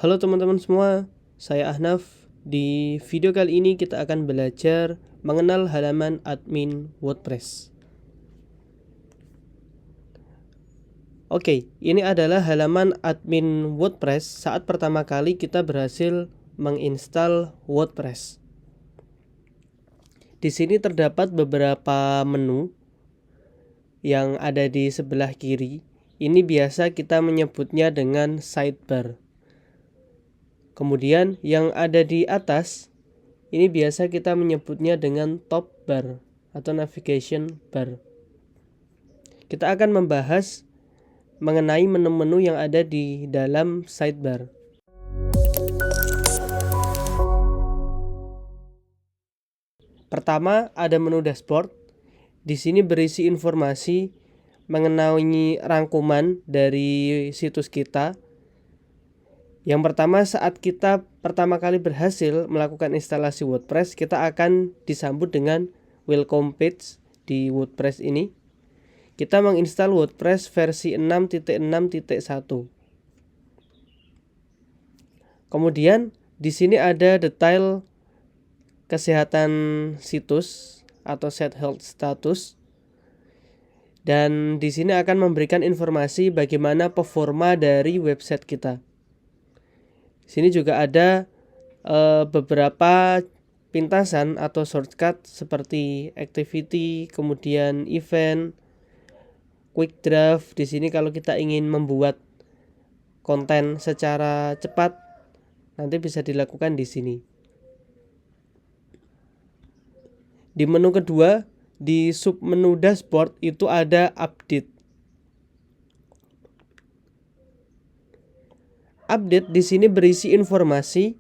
Halo teman-teman semua, saya Ahnaf. Di video kali ini kita akan belajar mengenal halaman admin WordPress. Oke, ini adalah halaman admin WordPress saat pertama kali kita berhasil menginstal WordPress. Di sini terdapat beberapa menu yang ada di sebelah kiri. Ini biasa kita menyebutnya dengan sidebar. Kemudian yang ada di atas ini biasa kita menyebutnya dengan top bar atau navigation bar. Kita akan membahas mengenai menu-menu yang ada di dalam sidebar. Pertama ada menu dashboard. Di sini berisi informasi mengenai rangkuman dari situs kita. Yang pertama, saat kita pertama kali berhasil melakukan instalasi WordPress, kita akan disambut dengan welcome page di WordPress ini. Kita menginstal WordPress versi 6.6.1. Kemudian di sini ada detail kesehatan situs atau set health status. Dan di sini akan memberikan informasi bagaimana performa dari website kita. Sini juga ada beberapa pintasan atau shortcut seperti activity, kemudian event, quick draft. Di sini kalau kita ingin membuat konten secara cepat, nanti bisa dilakukan di sini. Di menu kedua, di submenu dashboard itu ada update. Update di sini berisi informasi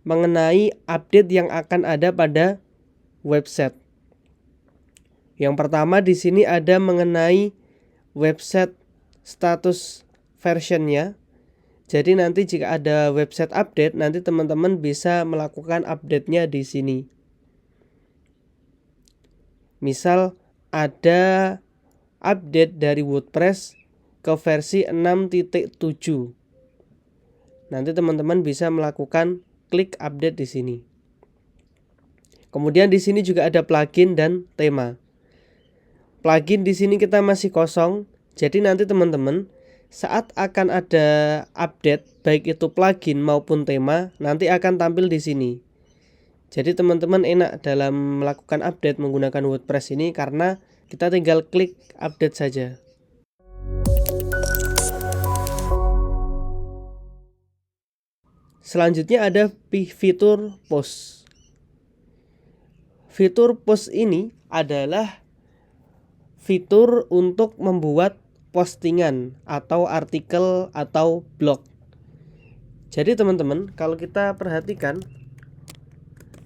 mengenai update yang akan ada pada website. Yang pertama di sini ada mengenai website status versionnya. Jadi nanti jika ada website update, nanti teman-teman bisa melakukan update-nya di sini. Misal ada update dari WordPress ke versi 6.7. Nanti teman-teman bisa melakukan klik update di sini. Kemudian di sini juga ada plugin dan tema. Plugin di sini kita masih kosong, jadi nanti teman-teman saat akan ada update baik itu plugin maupun tema nanti akan tampil di sini. Jadi teman-teman enak dalam melakukan update menggunakan WordPress ini karena kita tinggal klik update saja. Selanjutnya ada fitur post. Fitur post ini adalah fitur untuk membuat postingan atau artikel atau blog. Jadi teman-teman, kalau kita perhatikan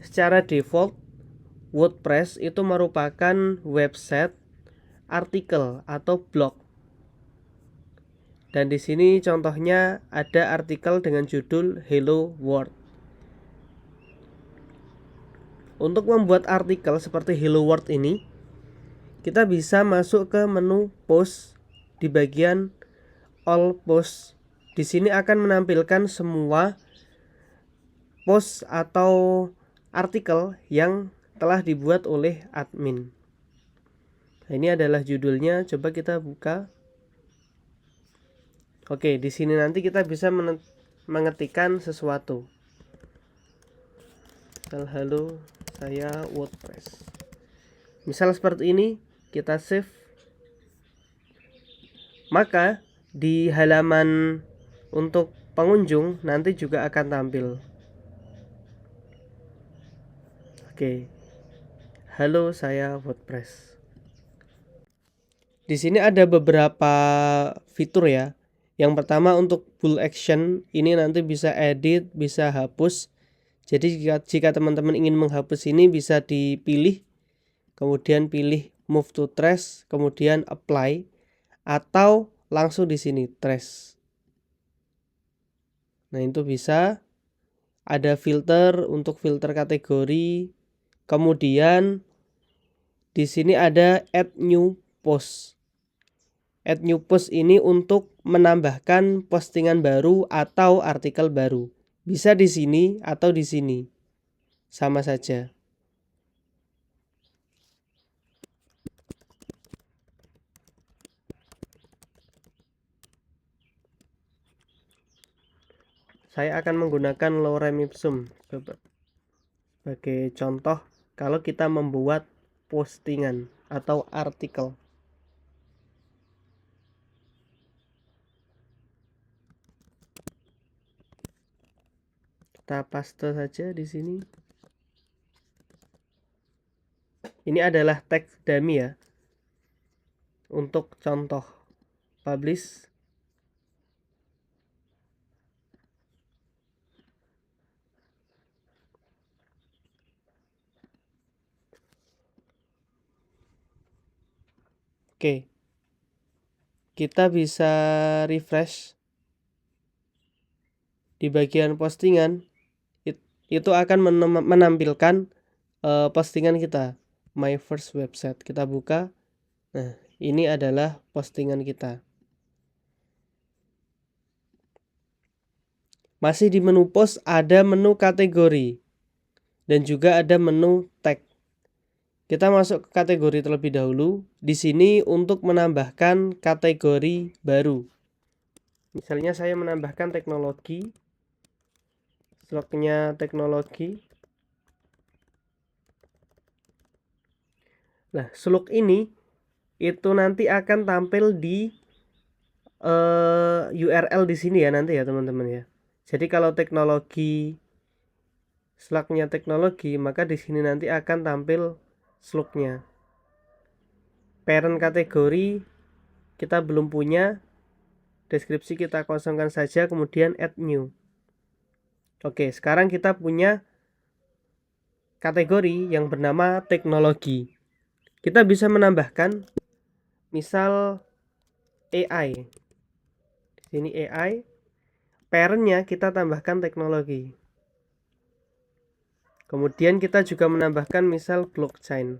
secara default WordPress itu merupakan website, artikel atau blog. Dan di sini contohnya ada artikel dengan judul Hello World. Untuk membuat artikel seperti Hello World ini, kita bisa masuk ke menu post di bagian all post. Di sini akan menampilkan semua post atau artikel yang telah dibuat oleh admin. Nah, ini adalah judulnya, coba kita buka. Oke, di sini nanti kita bisa mengetikkan sesuatu. Halo, saya WordPress. Misal seperti ini, kita save. Maka di halaman untuk pengunjung nanti juga akan tampil. Oke. Halo, saya WordPress. Di sini ada beberapa fitur ya. Yang pertama untuk full action, ini nanti bisa edit, bisa hapus. Jadi jika teman-teman ingin menghapus ini bisa dipilih, kemudian pilih move to trash, kemudian apply, atau langsung di sini trash. Nah, itu bisa. Ada filter untuk filter kategori. Kemudian di sini ada add new post. Add new post ini untuk menambahkan postingan baru atau artikel baru. Bisa di sini atau di sini. Sama saja. Saya akan menggunakan lorem ipsum sebagai contoh kalau kita membuat postingan atau artikel. Kita paste saja di sini. Ini adalah teks dummy ya. Untuk contoh publish. Oke. Kita bisa refresh. Di bagian postingan itu akan menampilkan postingan kita, my first website. Kita buka. Nah, ini adalah postingan kita. Masih di menu post ada menu kategori dan juga ada menu tag. Kita masuk ke kategori terlebih dahulu. Di sini untuk menambahkan kategori baru. Misalnya saya menambahkan teknologi. Slugnya teknologi. Nah, slug ini itu nanti akan tampil di URL di sini ya nanti ya teman-teman ya. Jadi kalau teknologi slugnya teknologi, maka di sini nanti akan tampil slugnya. Parent kategori kita belum punya. Deskripsi kita kosongkan saja, kemudian add new. Oke, sekarang kita punya kategori yang bernama teknologi. Kita bisa menambahkan misal AI. Di sini AI. Parentnya kita tambahkan teknologi. Kemudian kita juga menambahkan misal blockchain.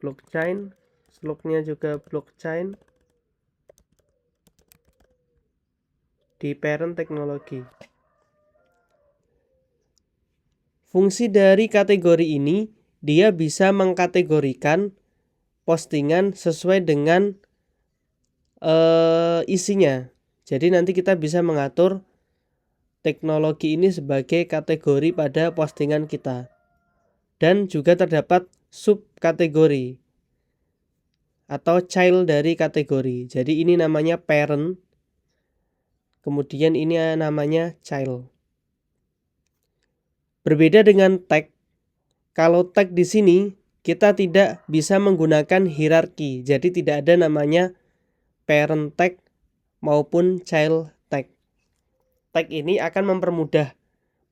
Blockchain, slugnya juga blockchain. Di parent teknologi. Fungsi dari kategori ini, dia bisa mengkategorikan postingan sesuai dengan isinya. Jadi nanti kita bisa mengatur teknologi ini sebagai kategori pada postingan kita. Dan juga terdapat subkategori atau child dari kategori. Jadi ini namanya parent. Kemudian ini namanya child. Berbeda dengan tag. Kalau tag di sini kita tidak bisa menggunakan hierarki. Jadi tidak ada namanya parent tag maupun child tag. Tag ini akan mempermudah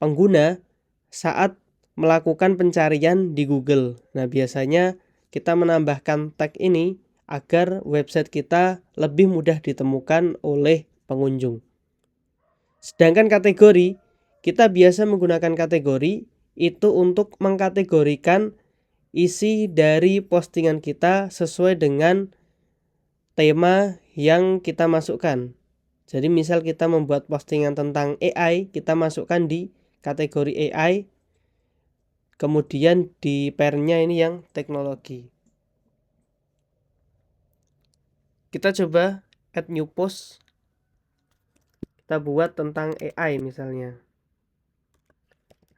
pengguna saat melakukan pencarian di Google. Nah, biasanya kita menambahkan tag ini agar website kita lebih mudah ditemukan oleh pengunjung. Sedangkan kategori, kita biasa menggunakan kategori itu untuk mengkategorikan isi dari postingan kita sesuai dengan tema yang kita masukkan. Jadi misal kita membuat postingan tentang AI, kita masukkan di kategori AI. Kemudian di parentnya ini yang teknologi. Kita coba add new post. Kita buat tentang AI misalnya.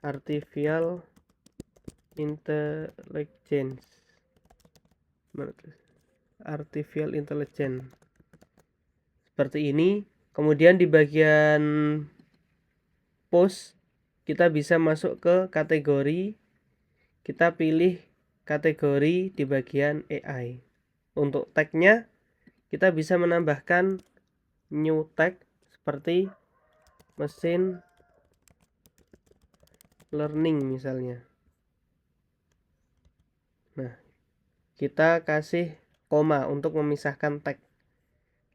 Artificial intelligence. Artificial intelligence. Seperti ini. Kemudian di bagian post kita bisa masuk ke kategori. Kita pilih kategori di bagian AI. Untuk tagnya kita bisa menambahkan new tag seperti mesin learning misalnya. Nah, kita kasih koma untuk memisahkan tag.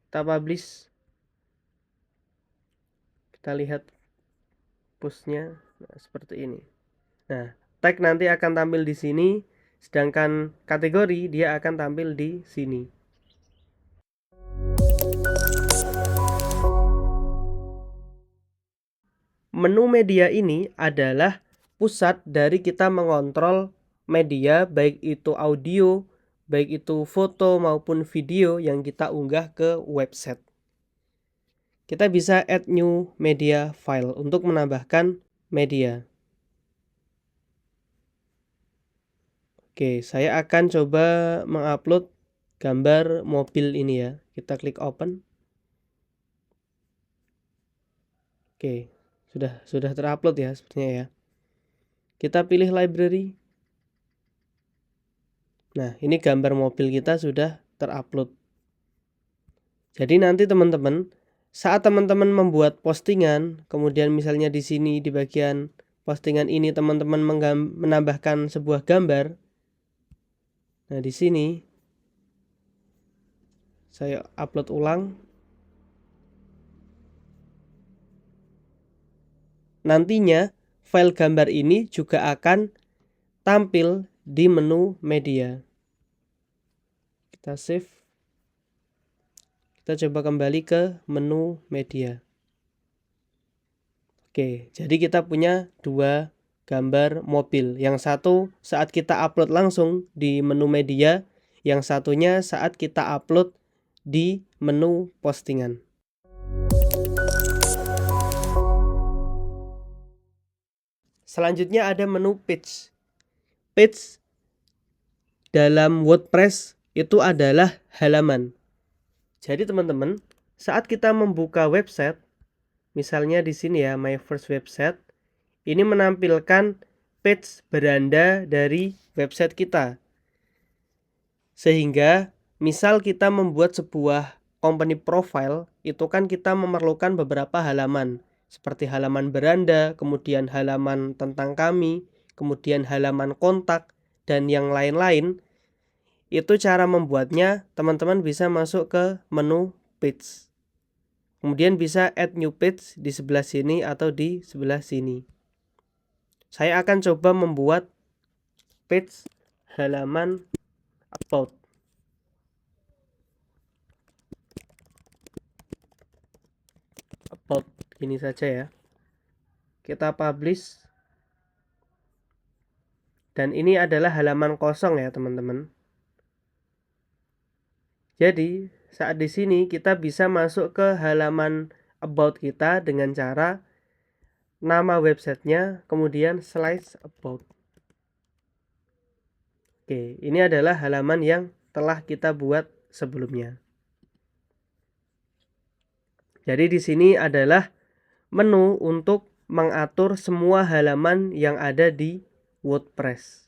Kita publish. Kita lihat postnya seperti ini. Nah, tag nanti akan tampil di sini. Sedangkan kategori dia akan tampil di sini. Menu media ini adalah pusat dari kita mengontrol media, baik itu audio, baik itu foto maupun video yang kita unggah ke website. Kita bisa add new media file untuk menambahkan media. Oke, saya akan coba mengupload gambar mobil ini ya. Kita klik open. Oke, sudah terupload ya sepertinya ya. Kita pilih library. Nah, ini gambar mobil kita sudah terupload. Jadi nanti teman-teman, saat teman-teman membuat postingan, kemudian misalnya di sini di bagian postingan ini teman-teman menambahkan sebuah gambar. Nah, di sini saya upload ulang. Nantinya file gambar ini juga akan tampil di menu media. Kita save. Kita coba kembali ke menu media. Oke, jadi kita punya dua gambar mobil. Yang satu saat kita upload langsung di menu media, yang satunya saat kita upload di menu postingan. Selanjutnya ada menu page. Page dalam WordPress itu adalah halaman. Jadi teman-teman, saat kita membuka website, misalnya di sini ya, my first website, ini menampilkan page beranda dari website kita. Sehingga misal kita membuat sebuah company profile, itu kan kita memerlukan beberapa halaman, seperti halaman beranda, kemudian halaman tentang kami, kemudian halaman kontak, dan yang lain-lain. Itu cara membuatnya, teman-teman bisa masuk ke menu page. Kemudian bisa add new page di sebelah sini atau di sebelah sini. Saya akan coba membuat page halaman about. About ini saja ya. Kita publish. Dan ini adalah halaman kosong ya, teman-teman. Jadi, saat di sini kita bisa masuk ke halaman about kita dengan cara nama websitenya, kemudian slash about. Oke, ini adalah halaman yang telah kita buat sebelumnya. Jadi di sini adalah menu untuk mengatur semua halaman yang ada di WordPress.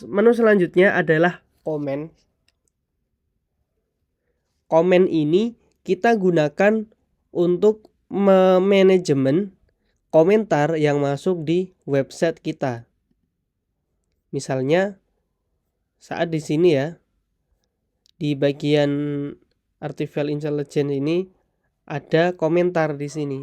Menu selanjutnya adalah komen. Komen ini kita gunakan untuk memanajemen komentar yang masuk di website kita. Misalnya saat di sini ya, di bagian artificial intelligence ini ada komentar di sini.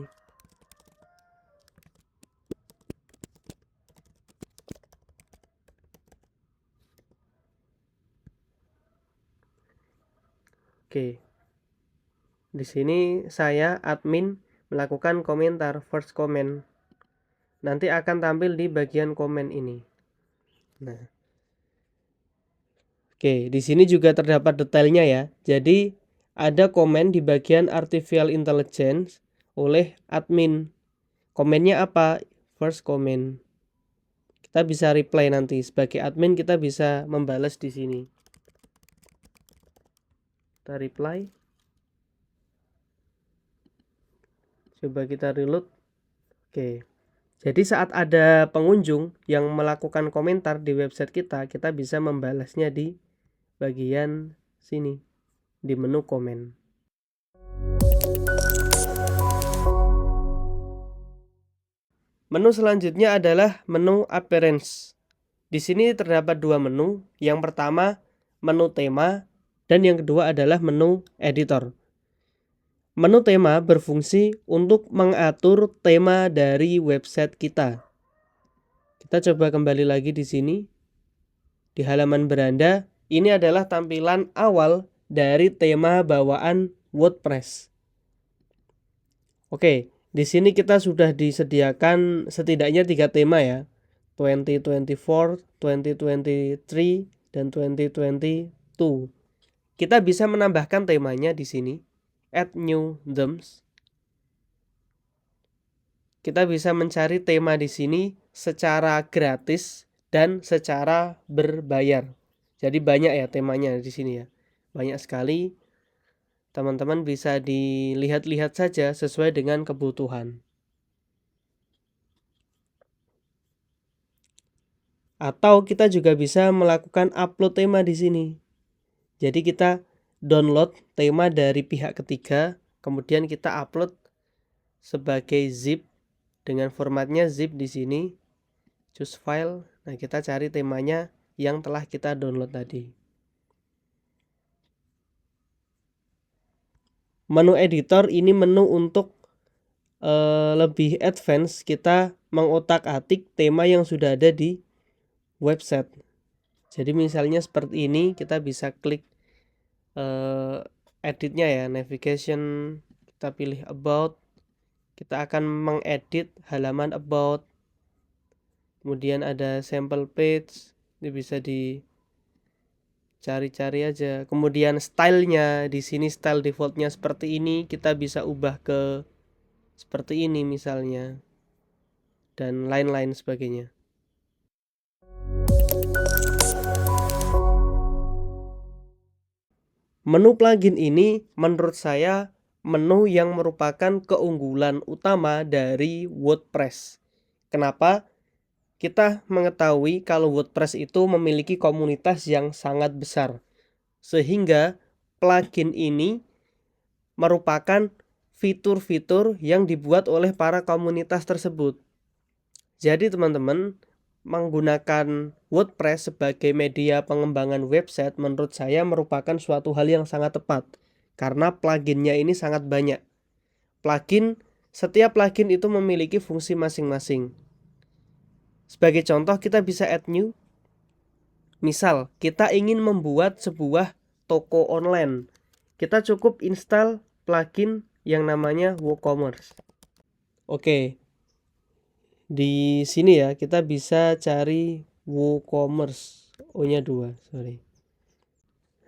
Oke. Di sini saya admin melakukan komentar first comment. Nanti akan tampil di bagian komen ini. Nah. Oke, di sini juga terdapat detailnya ya. Jadi ada komen di bagian artificial intelligence oleh admin. Komennya apa? First comment. Kita bisa reply nanti. Sebagai admin kita bisa membalas di sini. Kita reply. Coba kita reload. Oke. Jadi saat ada pengunjung yang melakukan komentar di website kita, kita bisa membalasnya di bagian sini, di menu komen. Menu selanjutnya adalah menu appearance. Di sini terdapat dua menu. Yang pertama menu tema dan yang kedua adalah menu editor. Menu tema berfungsi untuk mengatur tema dari website kita. Kita coba kembali lagi di sini. Di halaman beranda, ini adalah tampilan awal dari tema bawaan WordPress. Oke, di sini kita sudah disediakan setidaknya 3 tema ya. 2024, 2023, dan 2022. Kita bisa menambahkan temanya di sini. Add new themes. Kita bisa mencari tema di sini secara gratis dan secara berbayar. Jadi banyak ya temanya di sini ya. Banyak sekali. Teman-teman bisa dilihat-lihat saja sesuai dengan kebutuhan. Atau kita juga bisa melakukan upload tema di sini. Jadi kita download tema dari pihak ketiga, kemudian kita upload sebagai zip dengan formatnya zip di sini. Choose file. Nah, kita cari temanya yang telah kita download tadi. Menu editor ini menu untuk lebih advance, kita mengotak-atik tema yang sudah ada di website. Jadi misalnya seperti ini, kita bisa klik editnya ya, navigation, kita pilih about, kita akan mengedit halaman about, kemudian ada sample page, ini bisa dicari-cari aja. Kemudian stylenya, di sini style defaultnya seperti ini, kita bisa ubah ke seperti ini misalnya, dan lain-lain sebagainya. Menu plugin ini menurut saya menu yang merupakan keunggulan utama dari WordPress. Kenapa? Kita mengetahui kalau WordPress itu memiliki komunitas yang sangat besar, sehingga plugin ini merupakan fitur-fitur yang dibuat oleh para komunitas tersebut. Jadi teman-teman, menggunakan WordPress sebagai media pengembangan website menurut saya merupakan suatu hal yang sangat tepat, karena pluginnya ini sangat banyak. Setiap plugin itu memiliki fungsi masing-masing. Sebagai contoh, kita bisa add new. Misal, kita ingin membuat sebuah toko online. Kita cukup install plugin yang namanya WooCommerce. Oke. Di sini ya, kita bisa cari WooCommerce. O-nya 2, sorry.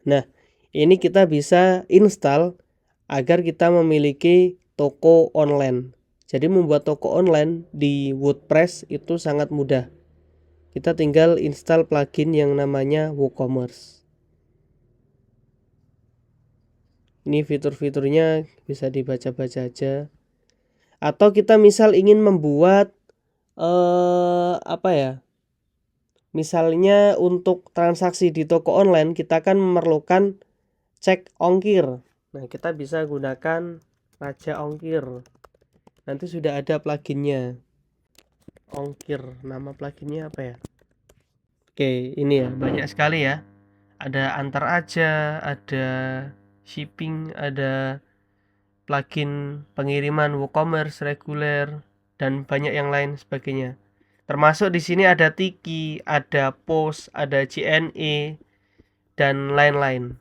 Nah, ini kita bisa install agar kita memiliki toko online. Jadi membuat toko online di WordPress itu sangat mudah. Kita tinggal install plugin yang namanya WooCommerce. Ini fitur-fiturnya bisa dibaca-baca aja. Atau kita misal ingin membuat misalnya untuk transaksi di toko online kita kan memerlukan cek ongkir. Nah, kita bisa gunakan Raja Ongkir. Nanti sudah ada pluginnya. Ongkir, nama pluginnya apa ya? Oke, ini ya, banyak sekali ya. Ada antar aja, ada shipping, ada plugin pengiriman WooCommerce reguler, dan banyak yang lain sebagainya. Termasuk di sini ada Tiki, ada Post, ada JNE, dan lain-lain.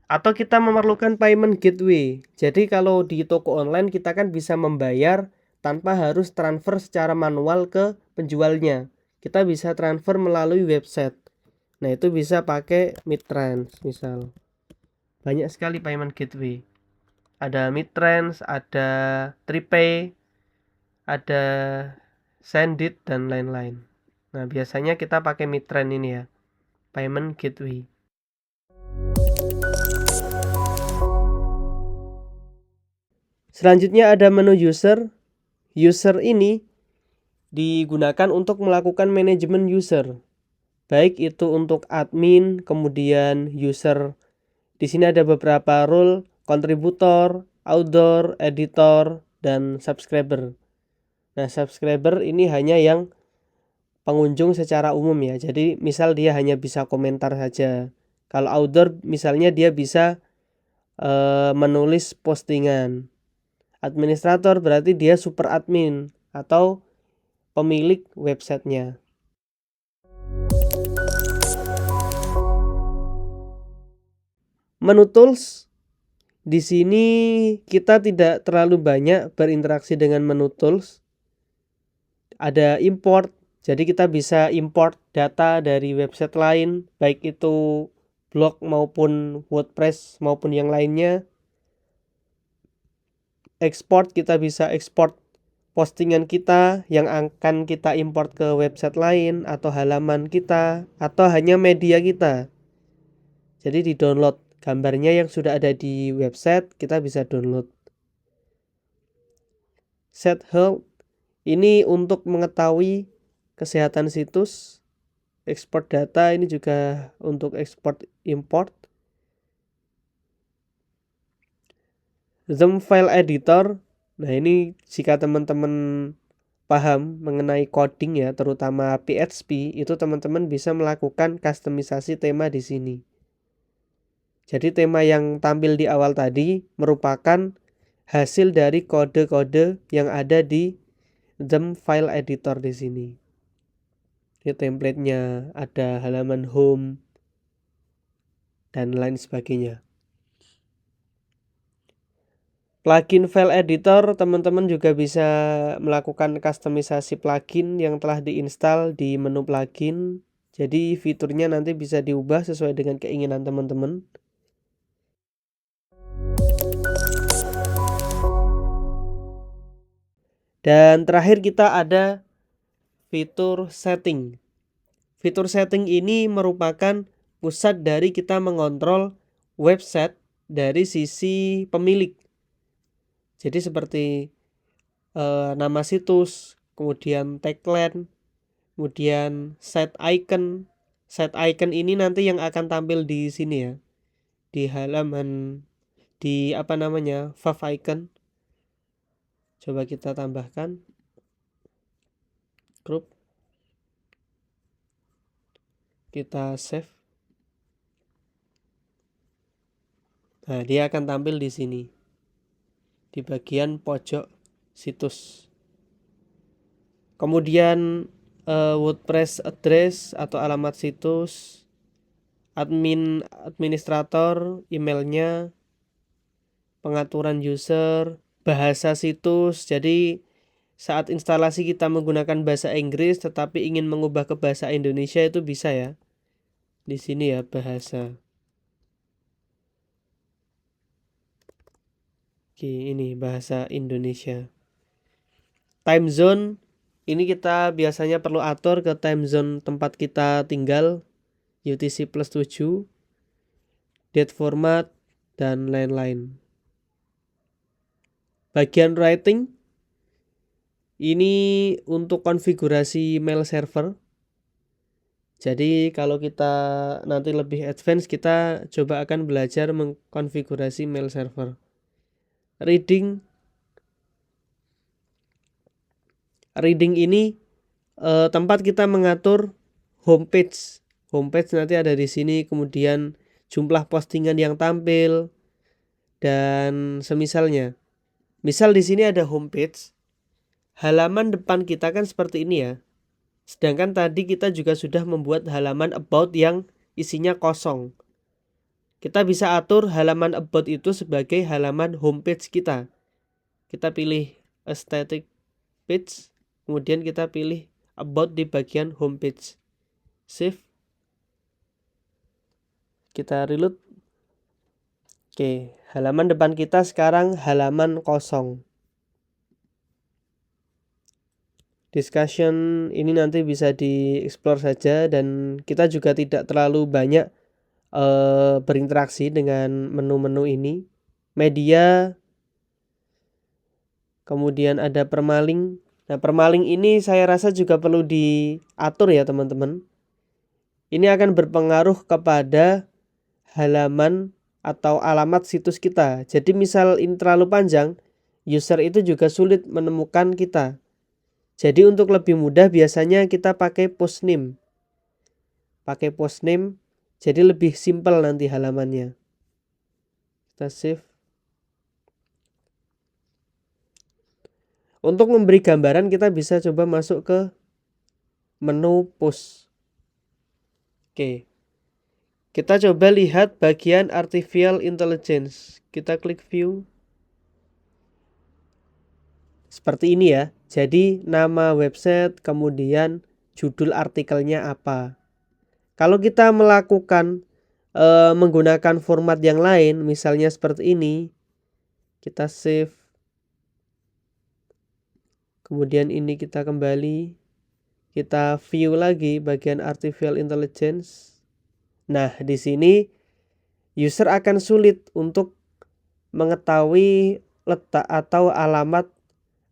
Atau kita memerlukan payment gateway. Jadi kalau di toko online kita kan bisa membayar tanpa harus transfer secara manual ke penjualnya. Kita bisa transfer melalui website. Nah, itu bisa pakai Midtrans misal. Banyak sekali payment gateway. Ada Midtrans, ada Tripay, ada Sendit, dan lain-lain. Nah, biasanya kita pakai Midtrans ini ya, payment gateway. Selanjutnya ada menu user. User ini digunakan untuk melakukan manajemen user. Baik itu untuk admin, kemudian user. Di sini ada beberapa role, kontributor, author, editor, dan subscriber. Nah, subscriber ini hanya yang pengunjung secara umum ya. Jadi misal dia hanya bisa komentar saja. Kalau author misalnya dia bisa menulis postingan. Administrator berarti dia super admin atau pemilik websitenya. Menu tools, di sini kita tidak terlalu banyak berinteraksi dengan menu tools. Ada import, jadi kita bisa import data dari website lain, baik itu blog maupun WordPress maupun yang lainnya. Export, kita bisa export postingan kita yang akan kita import ke website lain atau halaman kita atau hanya media kita. Jadi di download gambarnya yang sudah ada di website, kita bisa download. Set health, ini untuk mengetahui kesehatan situs. Export data, ini juga untuk export import. Theme file editor, nah ini jika teman-teman paham mengenai coding ya, terutama PHP, itu teman-teman bisa melakukan kustomisasi tema di sini. Jadi tema yang tampil di awal tadi merupakan hasil dari kode-kode yang ada di theme file editor di sini. Ini template-nya, ada halaman home dan lain sebagainya. Plugin file editor, teman-teman juga bisa melakukan kustomisasi plugin yang telah diinstal di menu plugin. Jadi fiturnya nanti bisa diubah sesuai dengan keinginan teman-teman. Dan terakhir kita ada fitur setting. Fitur setting ini merupakan pusat dari kita mengontrol website dari sisi pemilik. Jadi seperti nama situs, kemudian tagline, kemudian site icon. Site icon ini nanti yang akan tampil di sini ya, di halaman, di fav icon. Coba kita tambahkan group, kita save. Nah, dia akan tampil di sini di bagian pojok situs. Kemudian WordPress address atau alamat situs, administrator, emailnya, pengaturan user, bahasa situs. Jadi saat instalasi kita menggunakan bahasa Inggris tetapi ingin mengubah ke bahasa Indonesia itu bisa ya. Di sini ya bahasa. Oke, ini bahasa Indonesia. Time zone, ini kita biasanya perlu atur ke time zone tempat kita tinggal, UTC plus 7, date format, dan lain-lain. Bagian writing, ini untuk konfigurasi mail server. Jadi kalau kita nanti lebih advance, kita coba akan belajar mengkonfigurasi mail server. Reading ini tempat kita mengatur homepage. Homepage nanti ada di sini, kemudian jumlah postingan yang tampil dan semisalnya. Misal di sini ada homepage, halaman depan kita kan seperti ini ya. Sedangkan tadi kita juga sudah membuat halaman about yang isinya kosong. Kita bisa atur halaman about itu sebagai halaman homepage kita. Kita pilih aesthetic page, kemudian kita pilih about di bagian homepage. Save. Kita reload. Oke, halaman depan kita sekarang halaman kosong. Discussion ini nanti bisa dieksplor saja dan kita juga tidak terlalu banyak berinteraksi dengan menu-menu ini. Media, kemudian ada permaling. Nah, permaling ini saya rasa juga perlu diatur ya teman-teman. Ini akan berpengaruh kepada halaman atau alamat situs kita. Jadi misal ini terlalu panjang, user itu juga sulit menemukan kita. Jadi untuk lebih mudah biasanya kita pakai postname. Pakai postname, jadi lebih simpel nanti halamannya. Kita save. Untuk memberi gambaran kita bisa coba masuk ke menu push. Oke. Kita coba lihat bagian artificial intelligence. Kita klik view. Seperti ini ya. Jadi nama website, kemudian judul artikelnya apa. Kalau kita melakukan menggunakan format yang lain, misalnya seperti ini, kita save. Kemudian ini kita kembali, kita view lagi bagian artificial intelligence. Nah, di sini user akan sulit untuk mengetahui letak atau alamat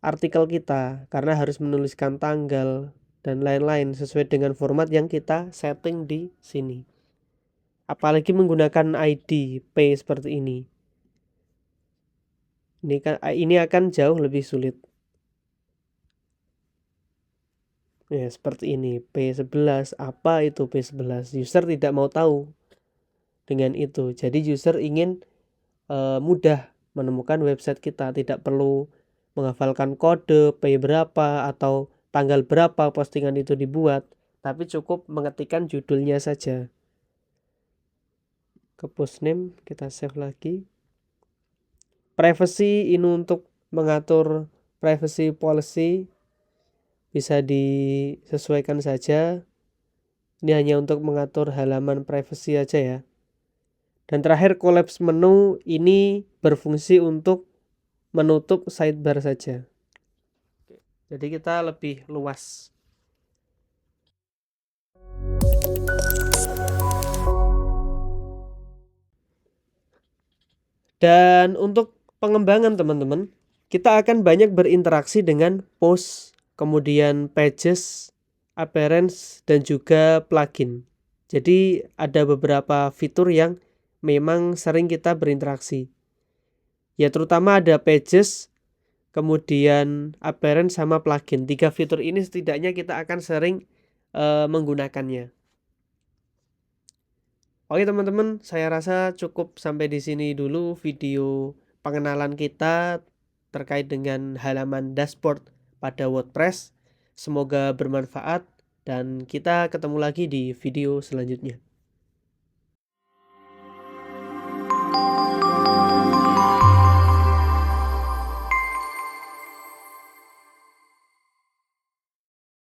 artikel kita karena harus menuliskan tanggal dan lain-lain sesuai dengan format yang kita setting di sini. Apalagi menggunakan ID P seperti ini. Ini akan jauh lebih sulit. Ya, seperti ini. P11, apa itu P11? User tidak mau tahu dengan itu. Jadi user ingin mudah menemukan website kita, tidak perlu menghafalkan kode P berapa atau tanggal berapa postingan itu dibuat, tapi cukup mengetikkan judulnya saja. Ke post name kita save lagi. Privacy ini untuk mengatur privacy policy, bisa disesuaikan saja. Ini hanya untuk mengatur halaman privacy aja ya. Dan terakhir collapse menu ini berfungsi untuk menutup sidebar saja. Jadi kita lebih luas. Dan untuk pengembangan teman-teman, kita akan banyak berinteraksi dengan post, kemudian pages, appearance, dan juga plugin. Jadi ada beberapa fitur yang memang sering kita berinteraksi. Ya terutama ada pages, kemudian appearance sama plugin. 3 fitur ini setidaknya kita akan sering menggunakannya. Oke teman-teman, saya rasa cukup sampai di sini dulu video pengenalan kita terkait dengan halaman dashboard pada WordPress. Semoga bermanfaat dan kita ketemu lagi di video selanjutnya.